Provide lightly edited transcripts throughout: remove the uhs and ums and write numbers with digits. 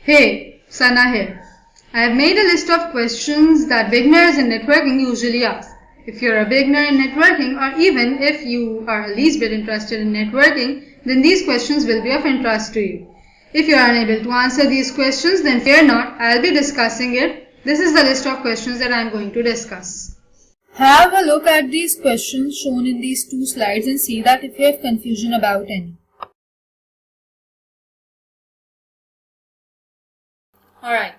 Hey, Sana here. I have made a list of questions that beginners in networking usually ask. If you're a beginner in networking, or even if you are a least bit interested in networking, then these questions will be of interest to you. If you are unable to answer these questions, then fear not, I'll be discussing it. This is the list of questions that I am going to discuss. Have a look at these questions shown in these two slides and see that if you have confusion about any. Alright,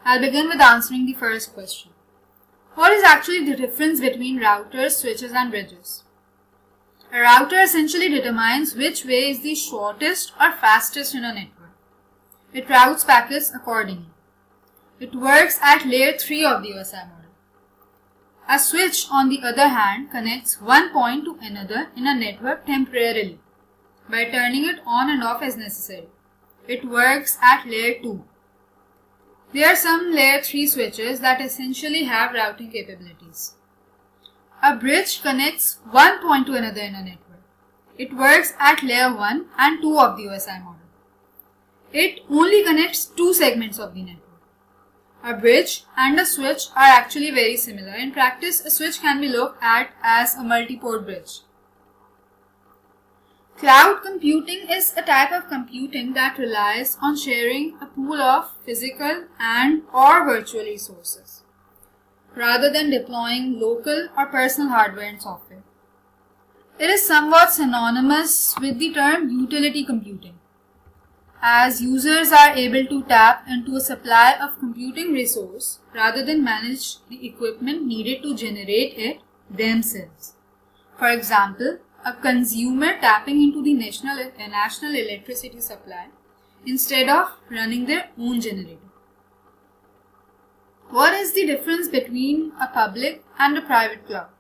I'll begin with answering the first question. What is actually the difference between routers, switches and bridges? A router essentially determines which way is the shortest or fastest in a network. It routes packets accordingly. It works at layer 3 of the OSI model. A switch, on the other hand, connects one point to another in a network temporarily by turning it on and off as necessary. It works at layer 2. There are some layer 3 switches that essentially have routing capabilities. A bridge connects one point to another in a network. It works at layer 1 and 2 of the OSI model. It only connects two segments of the network. A bridge and a switch are actually very similar. In practice, a switch can be looked at as a multi-port bridge. Cloud computing is a type of computing that relies on sharing a pool of physical and/or virtual resources, rather than deploying local or personal hardware and software. It is somewhat synonymous with the term utility computing, as users are able to tap into a supply of computing resource rather than manage the equipment needed to generate it themselves. For example, a consumer tapping into the national electricity supply instead of running their own generator. What is the difference between a public and a private cloud?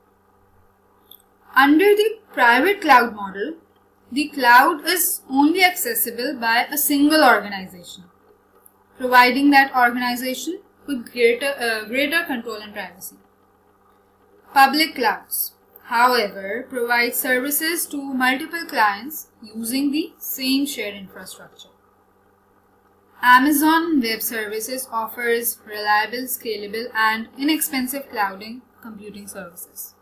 Under the private cloud model, the cloud is only accessible by a single organization, providing that organization with greater control and privacy. Public clouds, however, provide services to multiple clients using the same shared infrastructure. Amazon Web Services offers reliable, scalable, and inexpensive cloud computing services.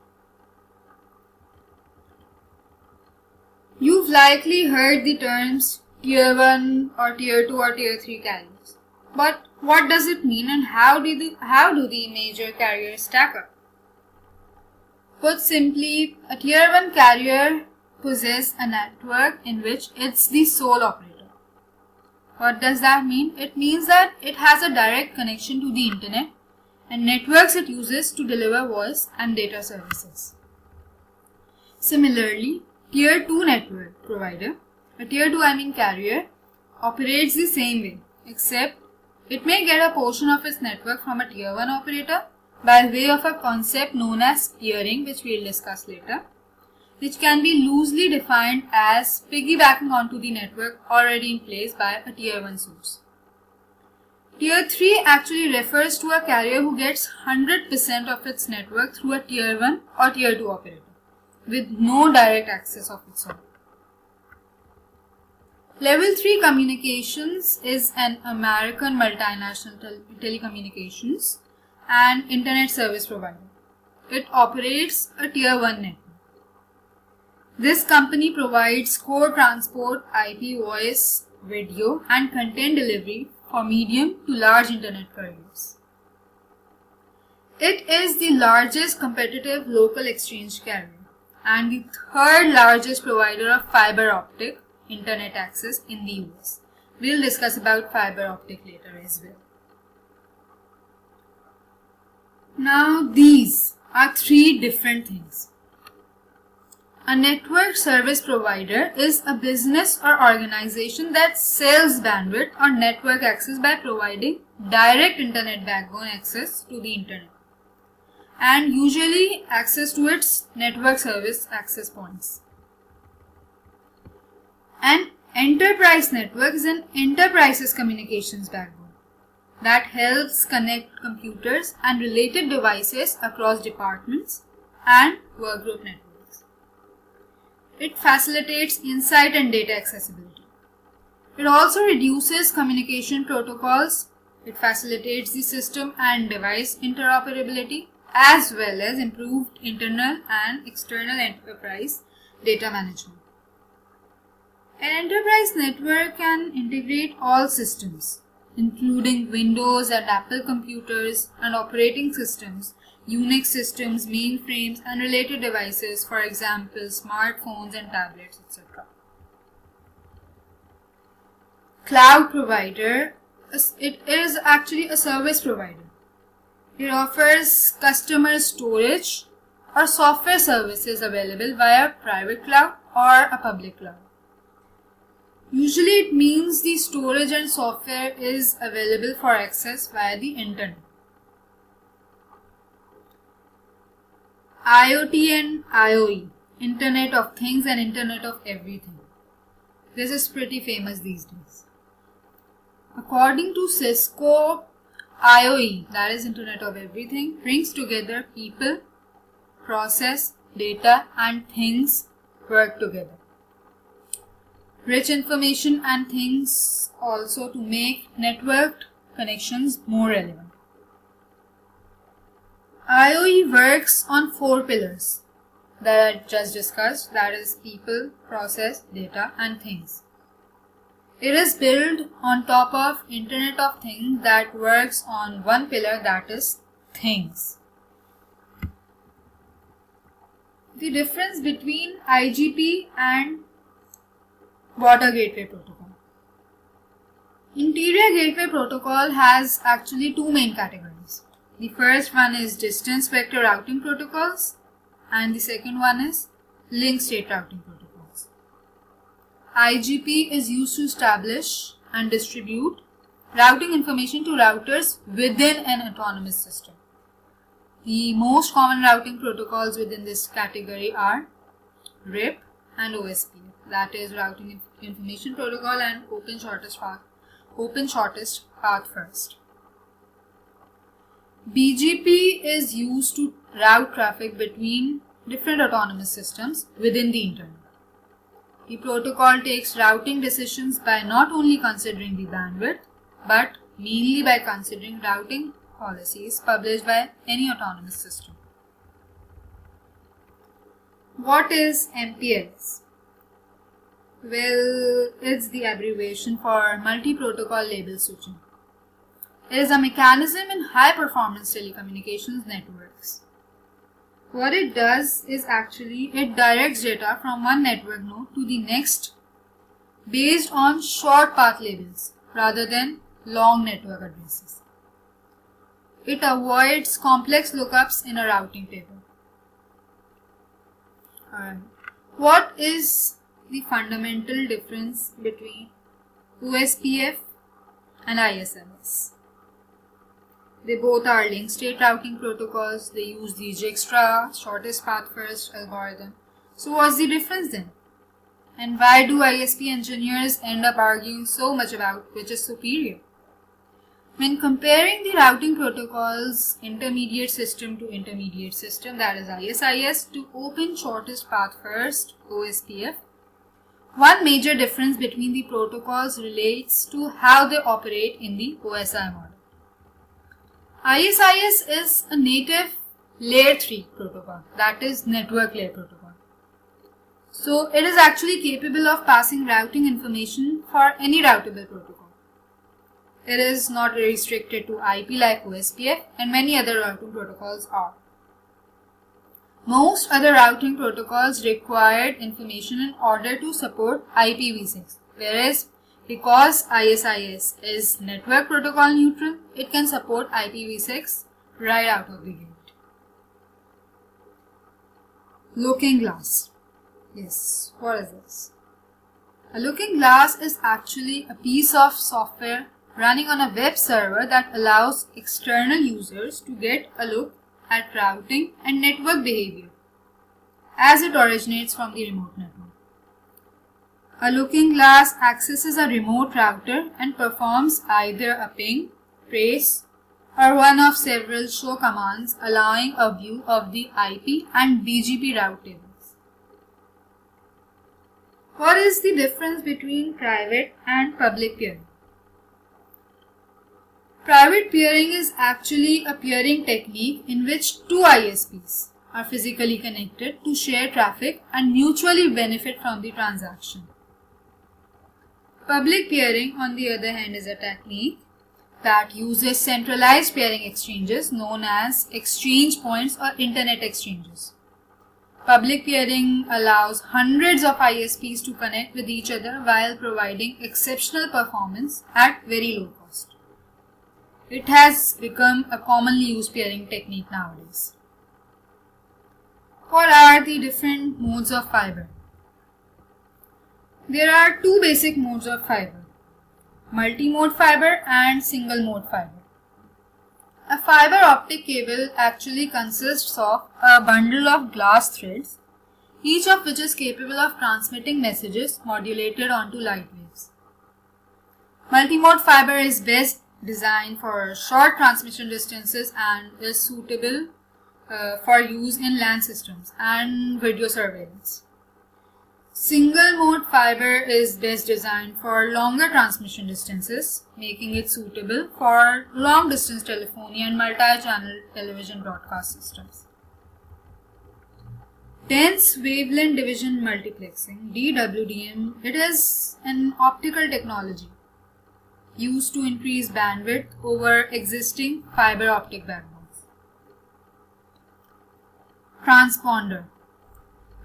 You've likely heard the terms Tier 1 or Tier 2 or Tier 3 carriers. But what does it mean and how do the major carriers stack up? Put simply, a Tier 1 carrier possesses a network in which it's the sole operator. What does that mean? It means that it has a direct connection to the internet and networks it uses to deliver voice and data services. Similarly, Tier 2 network provider, a Tier 2 carrier, operates the same way, except it may get a portion of its network from a Tier 1 operator by way of a concept known as peering, which we will discuss later, which can be loosely defined as piggybacking onto the network already in place by a Tier 1 source. Tier 3 actually refers to a carrier who gets 100% of its network through a Tier 1 or Tier 2 operator, with no direct access of its own. Level 3 Communications is an American multinational telecommunications and internet service provider. It operates a Tier 1 network. This company provides core transport, IP, voice, video, and content delivery for medium to large internet carriers. It is the largest competitive local exchange carrier and the third largest provider of fiber optic internet access in the US. We'll discuss about fiber optic later as well. Now these are three different things. A network service provider is a business or organization that sells bandwidth or network access by providing direct internet backbone access to the internet and usually access to its network service access points. An enterprise network is an enterprise's communications backbone that helps connect computers and related devices across departments and workgroup networks. It facilitates insight and data accessibility. It also reduces communication protocols. It facilitates the system and device interoperability as well as improved internal and external enterprise data management. An enterprise network can integrate all systems, including Windows and Apple computers and operating systems, Unix systems, mainframes, and related devices, for example, smartphones and tablets, etc. Cloud provider, it is actually a service provider. It offers customer storage or software services available via private cloud or a public cloud. Usually it means the storage and software is available for access via the internet. IoT and IoE, Internet of Things and Internet of Everything. This is pretty famous these days. According to Cisco, IoE, that is Internet of Everything, brings together people, process, data and things work together. Rich information and things also to make networked connections more relevant. IoE works on 4 pillars that I just discussed, that is people, process, data and things. It is built on top of Internet of Things that works on one pillar, that is things. The difference between IGP and Water Gateway Protocol. Interior Gateway Protocol has actually 2 main categories. The first one is distance vector routing protocols and the second one is link state routing protocols. IGP is used to establish and distribute routing information to routers within an autonomous system. The most common routing protocols within this category are RIP and OSPF, that is Routing Information Protocol and Open Shortest Path First. BGP is used to route traffic between different autonomous systems within the internet. The protocol takes routing decisions by not only considering the bandwidth, but mainly by considering routing policies published by any autonomous system. What is MPLS? Well, it's the abbreviation for Multi-Protocol Label Switching. It is a mechanism in high-performance telecommunications networks. What it does is actually it directs data from one network node to the next based on short path labels rather than long network addresses. It avoids complex lookups in a routing table. Alright. What is the fundamental difference between OSPF and ISMS? They both are link state routing protocols. They use the Dijkstra, shortest path first algorithm. So what's the difference then? And why do ISP engineers end up arguing so much about which is superior? When comparing the routing protocols intermediate system to intermediate system, that is ISIS, to open shortest path first, OSPF, one major difference between the protocols relates to how they operate in the OSI model. ISIS is a native layer 3 protocol, that is network layer protocol. So it is actually capable of passing routing information for any routable protocol. It is not restricted to IP like OSPF and many other routing protocols are. Most other routing protocols required information in order to support IPv6, whereas because ISIS is network protocol neutral, it can support IPv6 right out of the gate. Looking glass. Yes, what is this? A looking glass is actually a piece of software running on a web server that allows external users to get a look at routing and network behavior as it originates from the remote network. A looking glass accesses a remote router and performs either a ping, trace, or one of several show commands allowing a view of the IP and BGP route tables. What is the difference between private and public peering? Private peering is actually a peering technique in which two ISPs are physically connected to share traffic and mutually benefit from the transaction. Public peering, on the other hand, is a technique that uses centralized peering exchanges known as exchange points or internet exchanges. Public peering allows hundreds of ISPs to connect with each other while providing exceptional performance at very low cost. It has become a commonly used peering technique nowadays. What are the different modes of fiber? There are two basic modes of fiber: multi-mode fiber and single-mode fiber. A fiber optic cable actually consists of a bundle of glass threads, each of which is capable of transmitting messages modulated onto light waves. Multi-mode fiber is best designed for short transmission distances and is suitable for use in LAN systems and video surveillance. Single-mode fiber is best designed for longer transmission distances, making it suitable for long-distance telephony and multi-channel television broadcast systems. Dense wavelength division multiplexing, DWDM, it is an optical technology used to increase bandwidth over existing fiber optic backbones. Transponder.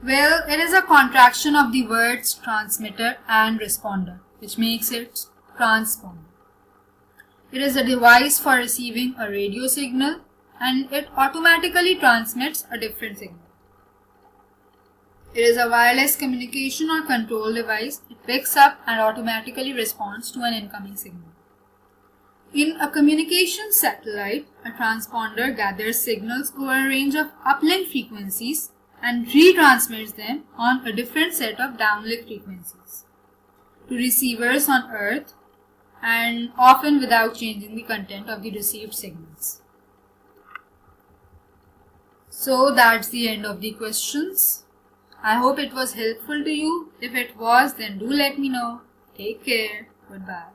Well, it is a contraction of the words transmitter and responder, which makes it transponder. It is a device for receiving a radio signal and it automatically transmits a different signal. It is a wireless communication or control device. It picks up and automatically responds to an incoming signal. In a communication satellite, a transponder gathers signals over a range of uplink frequencies and retransmits them on a different set of downlink frequencies to receivers on Earth, and often without changing the content of the received signals. So that's the end of the questions. I hope it was helpful to you. If it was, then do let me know. Take care. Goodbye.